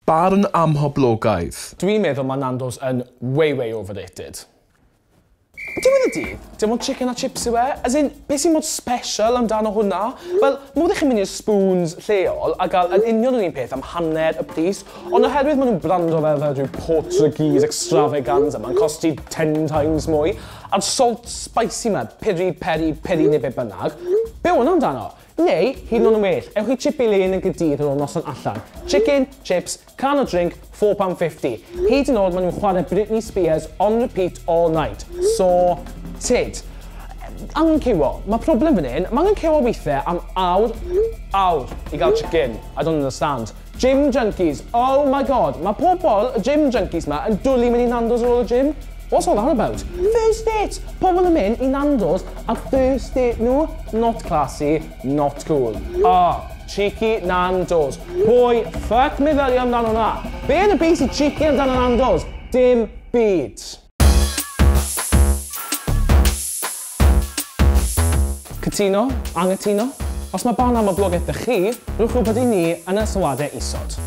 Barn am hoblogaidd. Dwi'n meddwl mae Nando's yn way overrated. Diwedd y dydd, dim ond chicken a chips yw e. As in, beth sy'n mod special amdano hwnna? Wel, mwyd i chi mynd i'r spoons lleol a gael yn union yr un peth am hanner y pris, ond oherwydd maen nhw'n brando fel rhyw Portuguese extravaganza, mae'n costi 10 times mwy, a'r salt spicy ma, peri neu be bynnag, be hwnna amdano? Neu, hyd yn oed yn well, ewch chi chip i le yn y gydydd yn o'r noson allan. Chicken, chips, can o drink, £4.50. Hyd yn oed maen nhw'n chwarae Britney Spears on repeat all night. So, tid. Angen cywo. Mae problem fan hyn, mae angen cywo weithiau am awr i gael chicken. I don't understand. Gym junkies. Oh my god. Mae pobl, y gym junkies ma, yn dwlu mynd i Nando's ar ôl y gym. What's all that about? First date! Pobl yn mynd i Nando's a first date nhw, not classy, not cool. Cheeky Nando's. Pwy, ffuck meddyliau amdano hwnna? Be yn y beth i cheeky amdano Nando's? Dim byd. Cytuno, angytuno. Os mae barn am y blogau chi, rhywch rhywbeth i ni yn y sylwadau isod.